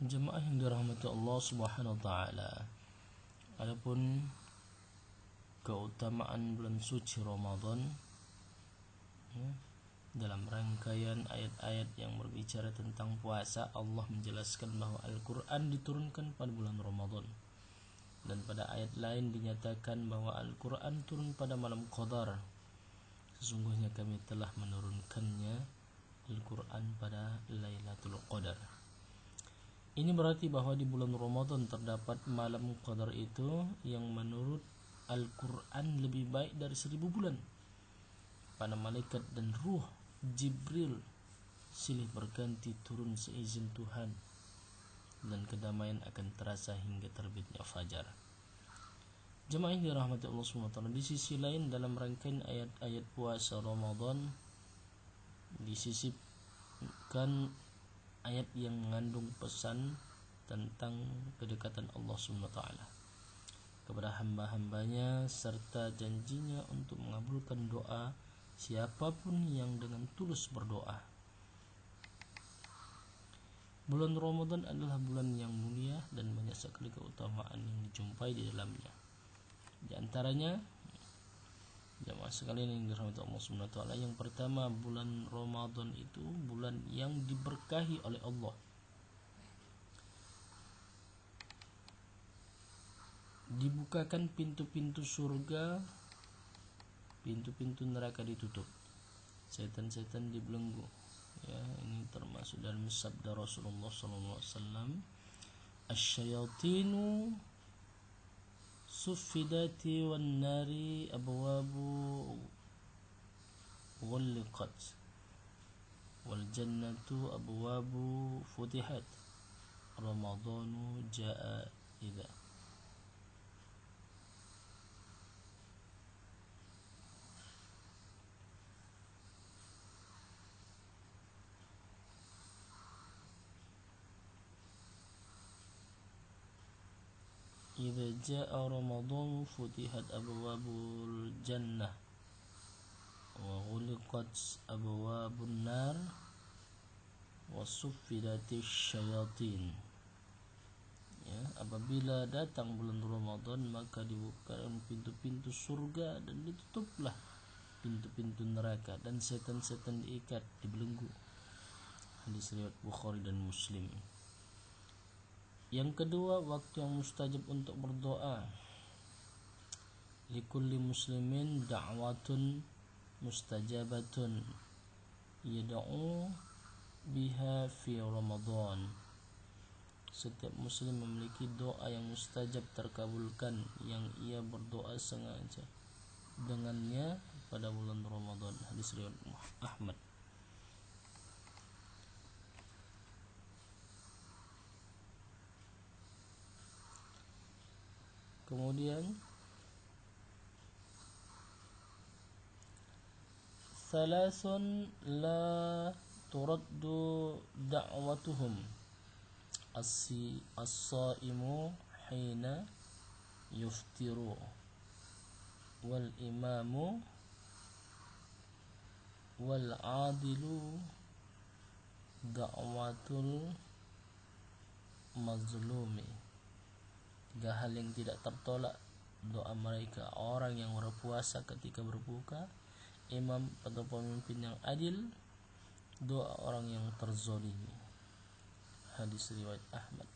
Jemaah yang dirahmati Allah Subhanahu wa taala. Adapun keutamaan bulan suci Ramadan dalam rangkaian ayat-ayat yang berbicara tentang puasa, Allah menjelaskan bahwa Al-Qur'an diturunkan pada bulan Ramadan. Dan pada ayat lain dinyatakan bahwa Al-Qur'an turun pada malam Qadar. Sesungguhnya kami telah menurunkannya Al-Qur'an pada Lailatul Qadar. Ini berarti bahwa di bulan Ramadan terdapat malam Qadar itu yang menurut Al-Quran lebih baik dari 1000 bulan. Para malaikat dan ruh Jibril silih berganti turun seizin Tuhan, dan kedamaian akan terasa hingga terbitnya fajar. Jemaah yang dirahmati Allah SWT, di sisi lain dalam rangkaian ayat-ayat puasa Ramadan disisipkan ayat yang mengandung pesan tentang kedekatan Allah SWT kepada hamba-hambanya serta janjinya untuk mengabulkan doa siapapun yang dengan tulus berdoa. Bulan Ramadan adalah bulan yang mulia dan banyak sekali keutamaan yang dijumpai di dalamnya. Di antaranya, jemaah sekalian yang dirahmati Allah SWT, yang pertama, bulan Ramadan itu bulan yang diberkahi oleh Allah. Dibukakan pintu-pintu surga, pintu-pintu neraka ditutup, setan-setan dibelenggu. Ya, ini termasuk dalam sabda Rasulullah SAW, "Asy-syayatinu suffidati wan nari abwabu ghulqat wal jannatu abwabu futihat Ramadhanu jaa idza." Idza jaa Ramadhan futihat abwabul jannah wa ghuliqat abwabun nar wa suffidatis syayatin. Ya, apabila datang bulan Ramadan maka dibukakan pintu-pintu surga dan ditutuplah pintu-pintu neraka, dan setan-setan diikat, dibelenggu. Hadis riwayat Bukhari dan Muslim. Yang kedua, waktu yang mustajab untuk berdoa. Likulli muslimin da'watun mustajabatun yad'u biha fi Ramadan. Setiap muslim memiliki doa yang mustajab terkabulkan yang ia berdoa sengaja dengannya pada bulan Ramadan. Hadis riwayat Ahmad. Kemudian salasun la turaddu da'watuhum as-saimu hina yuftiru wal imamu wal adilu da'watul mazlumi. 3 hal yang tidak tertolak doa mereka: orang yang berpuasa ketika berbuka, imam atau pemimpin yang adil, doa orang yang terzalimi. Hadis riwayat Ahmad.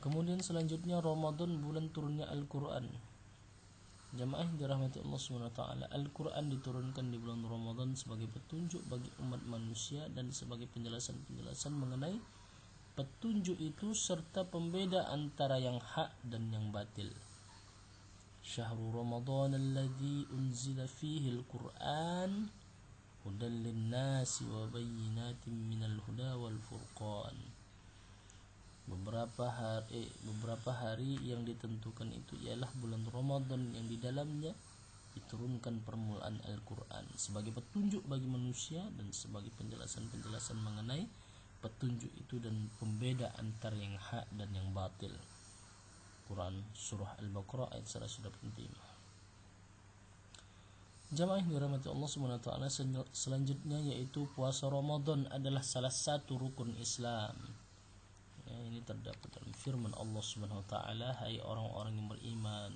Kemudian selanjutnya Ramadan, bulan turunnya Al-Quran. Jemaah yang dirahmati Allah SWT, Al-Quran diturunkan di bulan Ramadan sebagai petunjuk bagi umat manusia dan sebagai penjelasan-penjelasan mengenai petunjuk itu serta pembeda antara yang hak dan yang batil. Syahrul Ramadan alladzi unzila fihi al-Qur'an hudan lin-nasi wa bayyinatin minal huda wal furqan. Beberapa hari yang ditentukan itu ialah bulan Ramadan yang di dalamnya diturunkan permulaan Al-Quran sebagai petunjuk bagi manusia dan sebagai penjelasan-penjelasan mengenai petunjuk itu dan pembeda antara yang hak dan yang batil. Quran Surah Al-Baqarah ayat 185. Jamaah yang dirahmati Allah Subhanahu wa taala, selanjutnya yaitu puasa Ramadan adalah salah satu rukun Islam. Ya, ini terdapat dalam firman Allah Subhanahu wa taala, "Hai orang-orang yang beriman,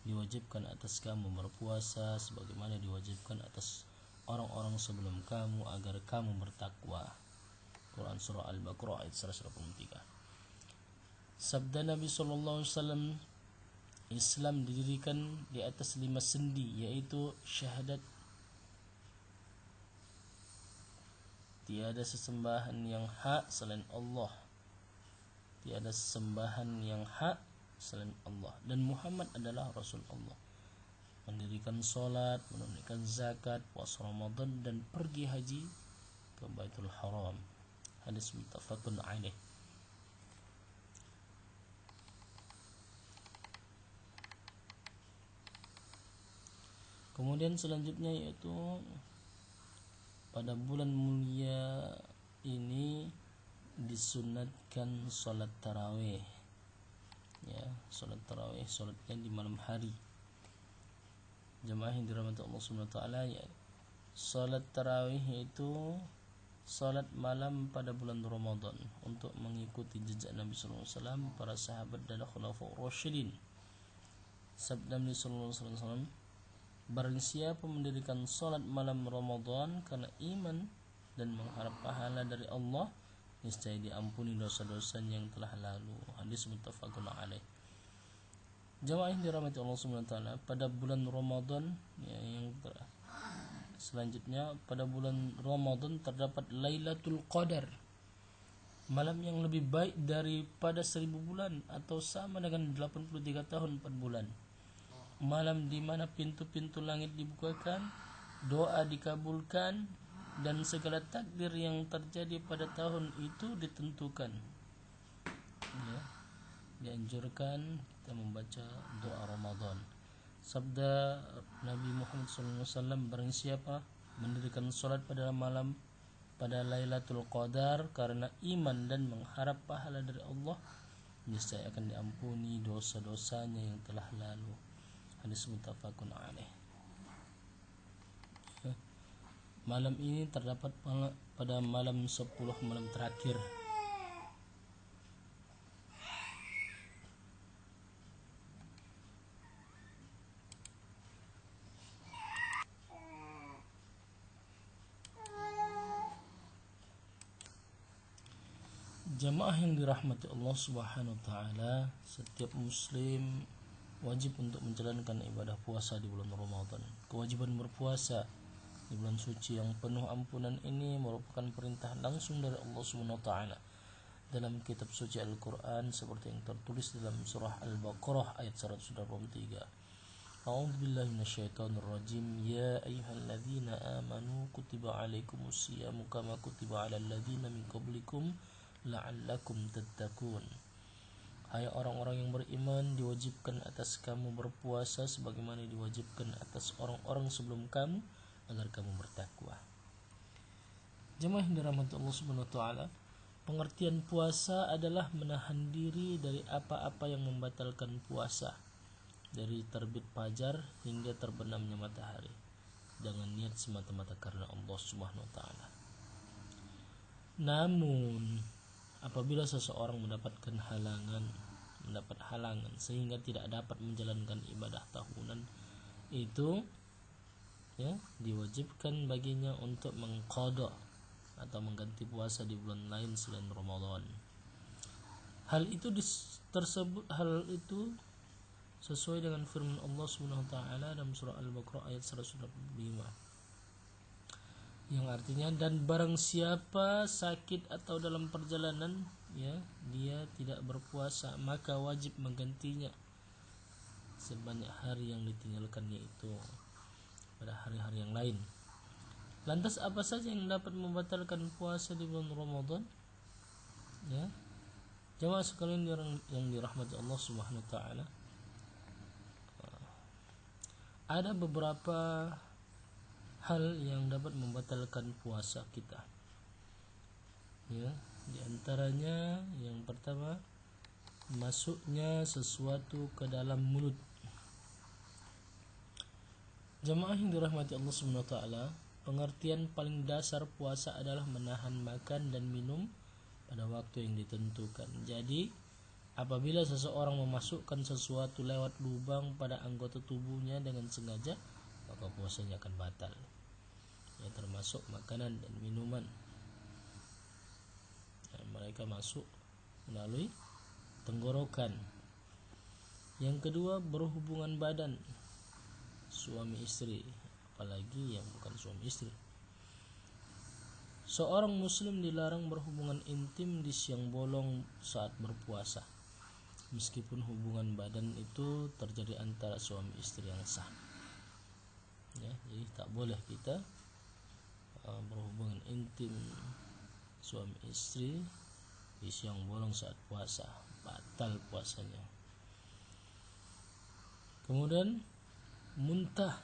diwajibkan atas kamu berpuasa sebagaimana diwajibkan atas orang-orang sebelum kamu agar kamu bertakwa." Quran surah Al-Baqarah ayat 183. Sabda Nabi sallallahu alaihi wasallam, Islam didirikan di atas 5 sendi, yaitu syahadat tiada sesembahan yang hak selain Allah, tiada sesembahan yang hak selain Allah, dan Muhammad adalah Rasul Allah, mendirikan solat, menunaikan zakat, puasa Ramadan, dan pergi haji ke Baitul Haram. Hadis muttafaqun alaih. Kemudian selanjutnya yaitu pada bulan mulia ini disunatkan sholat tarawih. Ya, sholat tarawih, sholatnya di malam hari. Jemaah yang dirahmati Allah Subhanahu wa taala, ya, sholat tarawih itu sholat malam pada bulan Ramadan untuk mengikuti jejak Nabi sallallahu alaihi wasallam, para sahabat dan khulafaur rasyidin. Sabda Nabi sallallahu alaihi wasallam, barang siapa mendirikan sholat malam Ramadan karena iman dan mengharap pahala dari Allah, niscaya diampuni dosa-dosanya yang telah lalu. Hadis muttafaqun alaih. Jamaah yang dirahmati Allah Subhanahu wa taala, pada bulan Ramadan, ya, selanjutnya pada bulan Ramadan terdapat Lailatul Qadar, malam yang lebih baik daripada 1000 bulan atau sama dengan 83 tahun 4 bulan. Malam di mana pintu-pintu langit dibukakan, doa dikabulkan, dan segala takdir yang terjadi pada tahun itu ditentukan. Ya, dianjurkan kita membaca doa Ramadan. Sabda Nabi Muhammad SAW, barang siapa mendirikan sholat pada malam pada Lailatul Qadar karena iman dan mengharap pahala dari Allah, niscaya akan diampuni dosa-dosanya yang telah lalu. Hadis muttafaqun alaih. Malam ini terdapat pada malam 10 malam terakhir. Jamaah yang dirahmati Allah Subhanahu wa taala, setiap muslim wajib untuk menjalankan ibadah puasa di bulan Ramadan. Kewajiban berpuasa di bulan suci yang penuh ampunan ini merupakan perintah langsung dari Allah Subhanahu wa taala dalam kitab suci Al-Qur'an, seperti yang tertulis dalam surah Al-Baqarah ayat 183. A'udzu billahi minasyaitonir rajim. Ya ayyuhalladzina amanu kutiba alaikumus syiyamu kama kutiba alal ladzina min qablikum la'allakum tattaqun. Hai orang-orang yang beriman, diwajibkan atas kamu berpuasa sebagaimana diwajibkan atas orang-orang sebelum kamu agar kamu bertakwa. Jemaah yang dirahmati Allah Subhanahu wa taala, pengertian puasa adalah menahan diri dari apa-apa yang membatalkan puasa, dari terbit fajar hingga terbenamnya matahari, dengan niat semata-mata karena Allah Subhanahu wa taala. Namun apabila seseorang mendapatkan halangan sehingga tidak dapat menjalankan ibadah tahunan itu, ya, diwajibkan baginya untuk mengqadha atau mengganti puasa di bulan lain selain Ramadan. Hal itu sesuai dengan firman Allah Subhanahu wa taala dalam surah Al-Baqarah ayat 125, yang artinya, dan barang siapa sakit atau dalam perjalanan, ya, dia tidak berpuasa, maka wajib menggantinya sebanyak hari yang ditinggalkannya itu pada hari-hari yang lain. Lantas apa saja yang dapat membatalkan puasa di bulan Ramadan? Ya, jemaah sekalian yang dirahmati Allah Subhanahu wa taala, ada beberapa hal yang dapat membatalkan puasa kita. Ya, di antaranya yang pertama, masuknya sesuatu ke dalam mulut. Jamaah yang dirahmati Allah Subhanahu wa taala, pengertian paling dasar puasa adalah menahan makan dan minum pada waktu yang ditentukan. Jadi, apabila seseorang memasukkan sesuatu lewat lubang pada anggota tubuhnya dengan sengaja, maka puasanya akan batal. Ya, termasuk makanan dan minuman. Mereka masuk melalui tenggorokan. Yang kedua, berhubungan badan suami istri, apalagi yang bukan suami istri. Seorang muslim dilarang berhubungan intim di siang bolong saat berpuasa, meskipun hubungan badan itu terjadi antara suami istri yang sah. Ya, jadi tak boleh kita berhubungan intim suami istri di siang bolong saat puasa, batal puasanya. Kemudian muntah.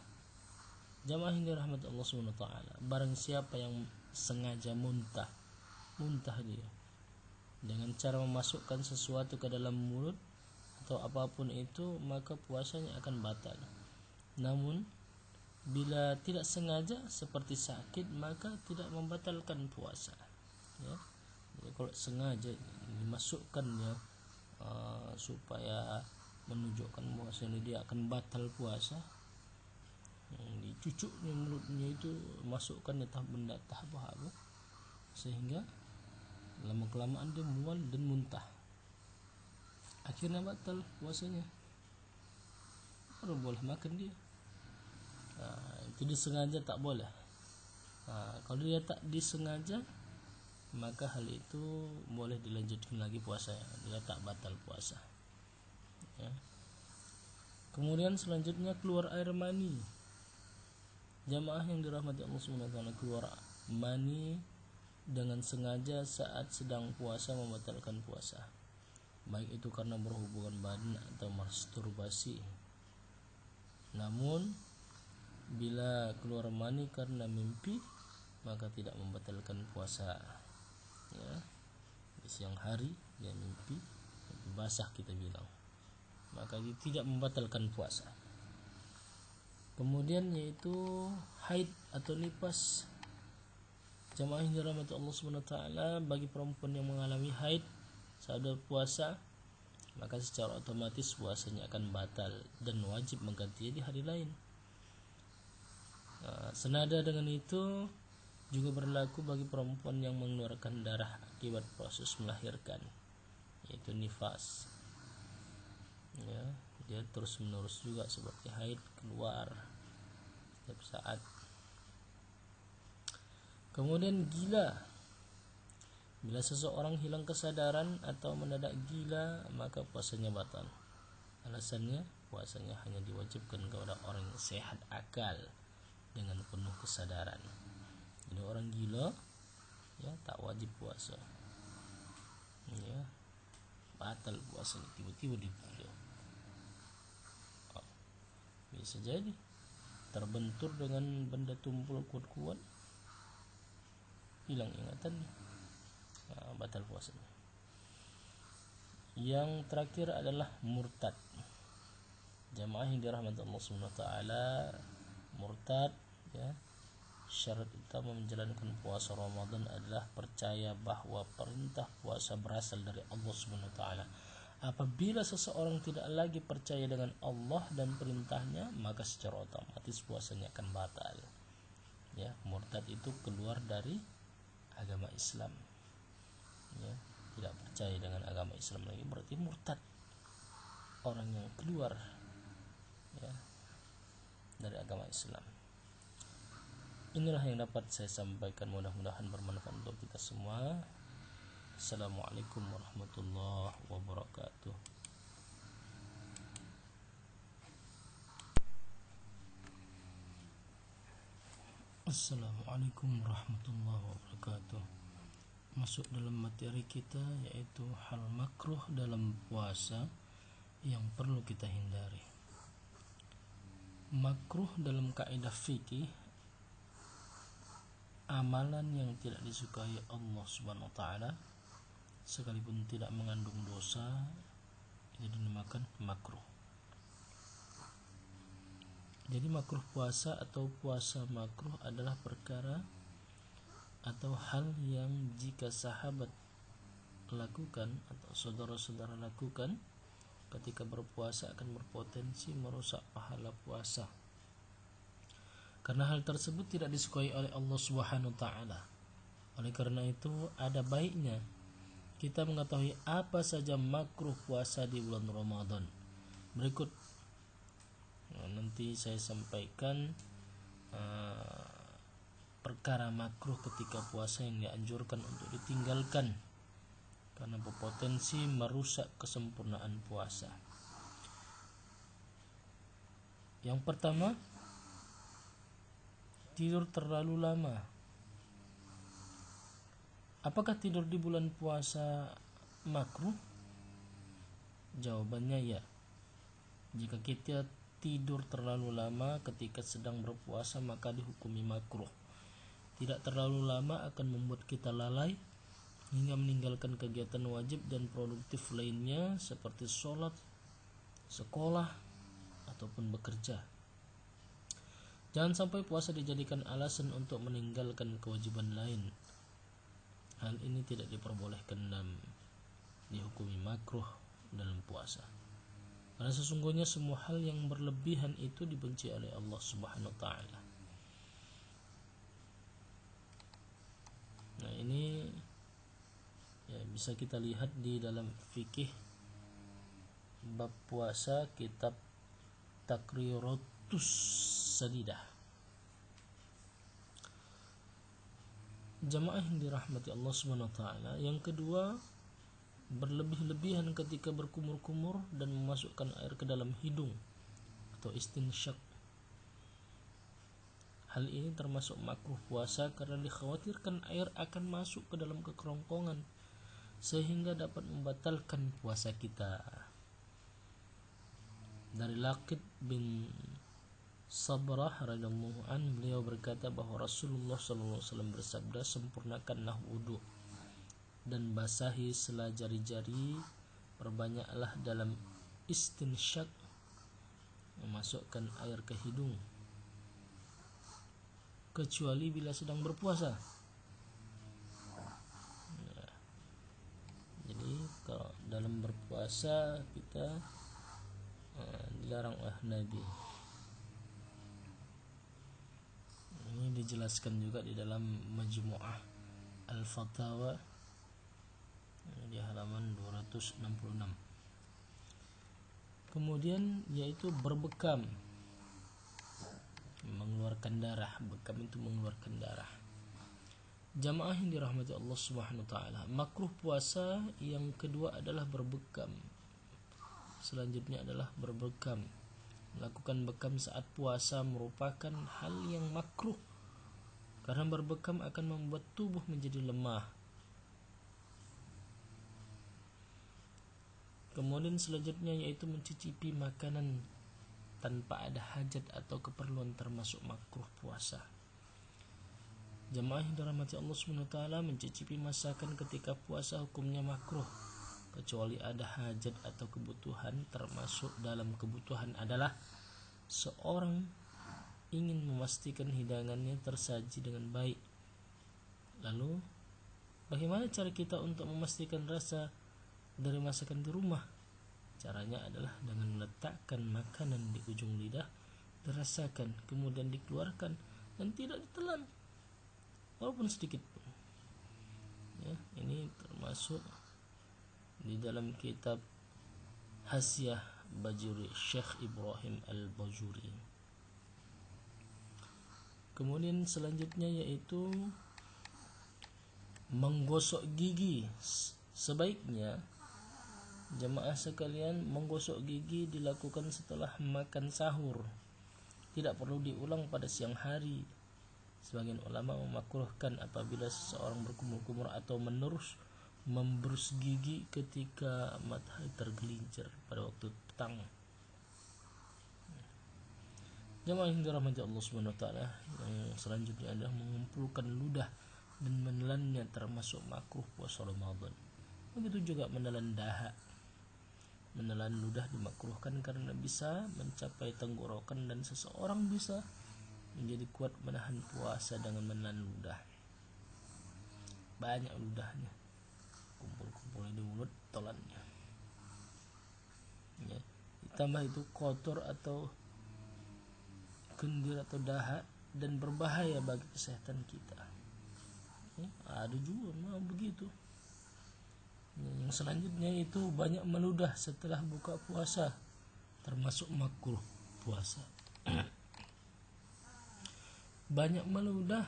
Jamaah yang dirahmati Allah Subhanahu wa taala, barang siapa yang sengaja muntah dia dengan cara memasukkan sesuatu ke dalam mulut atau apapun itu, maka puasanya akan batal. Namun bila tidak sengaja seperti sakit, maka tidak membatalkan puasa. Ya. Jadi kalau sengaja dimasukkannya supaya menunjukkan bahwasanya dia akan batal puasa, dicucuknya mulutnya itu, masukkan benda tahap sehingga lama kelamaan dia mual dan muntah, akhirnya batal puasanya, baru boleh makan dia. Itu disengaja tak boleh. Kalau dia tak disengaja, maka hal itu boleh dilanjutkan lagi puasanya, dia tak batal puasa. Ya. Kemudian selanjutnya keluar air mani. Jamaah yang dirahmati Allah Subhanahu wa taala, keluar mani dengan sengaja saat sedang puasa membatalkan puasa, baik itu karena berhubungan badan atau masturbasi. Namun bila keluar mani karena mimpi, maka tidak membatalkan puasa. Ya, di siang hari dia mimpi basah kita bilang, maka dia tidak membatalkan puasa. Kemudian yaitu haid atau nifas. Jamaah yang dirahmati Allah Subhanahu wa taala, bagi perempuan yang mengalami haid saat berpuasa, maka secara otomatis puasanya akan batal dan wajib menggantinya di hari lain. Senada dengan itu juga berlaku bagi perempuan yang mengeluarkan darah akibat proses melahirkan, yaitu nifas. Ya, dia terus menerus juga seperti haid, keluar setiap saat. Kemudian gila. Bila seseorang hilang kesadaran atau mendadak gila, maka puasanya batal. Alasannya, puasanya hanya diwajibkan kepada orang yang sehat akal dengan penuh kesadaran. Jadi orang gila, ya, tak wajib puasa. Ya, batal puasanya tiba-tiba dia gila. Bisa jadi terbentur dengan benda tumpul kuat-kuat, hilang ingatannya, batal puasanya. Yang terakhir adalah murtad. Jamaah yang dirahmati Allah Subhanahu wa taala, murtad, ya, syarat utama menjalankan puasa Ramadan adalah percaya bahwa perintah puasa berasal dari Allah Subhanahu wa taala. Apabila seseorang tidak lagi percaya dengan Allah dan perintahnya, maka secara otomatis puasanya akan batal. Ya, murtad itu keluar dari agama Islam. Ya, tidak percaya dengan agama Islam lagi, berarti murtad, orang yang keluar, ya, dari agama Islam. Inilah yang dapat saya sampaikan, mudah-mudahan bermanfaat untuk kita semua. Assalamualaikum warahmatullahi wabarakatuh. Assalamualaikum warahmatullahi wabarakatuh. Masuk dalam materi kita, yaitu hal makruh dalam puasa yang perlu kita hindari. Makruh dalam kaidah fikih, amalan yang tidak disukai Allah Subhanahu wa taala sekalipun tidak mengandung dosa, ini dinamakan makruh. Jadi makruh puasa atau puasa makruh adalah perkara atau hal yang jika sahabat lakukan atau saudara-saudara lakukan ketika berpuasa akan berpotensi merusak pahala puasa. Karena hal tersebut tidak disukai oleh Allah Subhanahu wa taala. Oleh karena itu ada baiknya kita mengetahui apa saja makruh puasa di bulan Ramadan. Berikut nanti saya sampaikan perkara makruh ketika puasa yang dianjurkan untuk ditinggalkan karena berpotensi merusak kesempurnaan puasa. Yang pertama, tidur terlalu lama. Apakah tidur di bulan puasa makruh? Jawabannya ya. Jika kita tidur terlalu lama ketika sedang berpuasa maka dihukumi makruh. Tidak terlalu lama akan membuat kita lalai hingga meninggalkan kegiatan wajib dan produktif lainnya seperti sholat, sekolah, ataupun bekerja. Jangan sampai puasa dijadikan alasan untuk meninggalkan kewajiban lain. Hal ini tidak diperbolehkan dan dihukumi makruh dalam puasa. Karena sesungguhnya semua hal yang berlebihan itu dibenci oleh Allah Subhanahu wa taala. Nah, ini ya, bisa kita lihat di dalam fikih bab puasa kitab Taqriratus Sadidah. Jamaah yang dirahmati Allah Subhanahu wa taala, yang kedua, berlebih-lebihan ketika berkumur-kumur dan memasukkan air ke dalam hidung atau istinsyak. Hal ini termasuk makruh puasa karena dikhawatirkan air akan masuk ke dalam kerongkongan sehingga dapat membatalkan puasa kita. Dari Laqid bin Sabrah radhiyallahu an, beliau berkata bahwa Rasulullah SAW bersabda, sempurnakanlah wudu dan basahi sela jari-jari, perbanyaklah dalam istinsyak, memasukkan air ke hidung, kecuali bila sedang berpuasa. Nah, jadi kalau dalam berpuasa kita dilarang oleh Nabi. Ini dijelaskan juga di dalam Majmu'ah Al-Fatawa di halaman 266. Kemudian yaitu berbekam, mengeluarkan darah. Bekam itu mengeluarkan darah. Jamaah yang dirahmati Allah Subhanahu wa taala, makruh puasa yang kedua adalah berbekam. Selanjutnya adalah berbekam. Melakukan bekam saat puasa merupakan hal yang makruh karena berbekam akan membuat tubuh menjadi lemah. Kemudian selanjutnya yaitu mencicipi makanan tanpa ada hajat atau keperluan termasuk makruh puasa. Jamaah yang dirahmati Allah Subhanahu wa taala, mencicipi masakan ketika puasa hukumnya makruh kecuali ada hajat atau kebutuhan. Termasuk dalam kebutuhan adalah seorang ingin memastikan hidangannya tersaji dengan baik. Lalu bagaimana cara kita untuk memastikan rasa dari masakan di rumah? Caranya adalah dengan meletakkan makanan di ujung lidah, dirasakan, kemudian dikeluarkan dan tidak ditelan walaupun sedikit pun. Ya, ini termasuk di dalam kitab Hasyiah Bajuri Syekh Ibrahim Al-Bajuri. Kemudian selanjutnya yaitu menggosok gigi. Sebaiknya jemaah sekalian menggosok gigi dilakukan setelah makan sahur. Tidak perlu diulang pada siang hari. Sebagian ulama memakruhkan apabila seseorang berkumur-kumur atau memberus gigi ketika matahari tergelincir pada waktu petang. Jemaah yang dirahmati Allah Subhanahu wa taala, yang selanjutnya adalah mengumpulkan ludah dan menelannya termasuk makruh puasa Ramadan. Begitu juga menelan dahak. Menelan ludah dimakruhkan karena bisa mencapai tenggorokan dan seseorang bisa menjadi kuat menahan puasa dengan menelan ludah. Banyak ludahnya, kumpul-kumpul di mulut, tolannya. Ya, ditambah itu kotor atau kendir atau dahak dan berbahaya bagi kesehatan kita. Ya, ada juga begitu. Yang selanjutnya itu banyak meludah setelah buka puasa, termasuk makruh puasa. Banyak meludah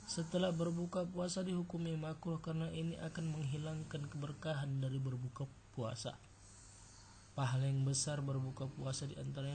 setelah berbuka puasa dihukumi makruh karena ini akan menghilangkan keberkahan dari berbuka puasa. Pahala yang besar berbuka puasa di antaranya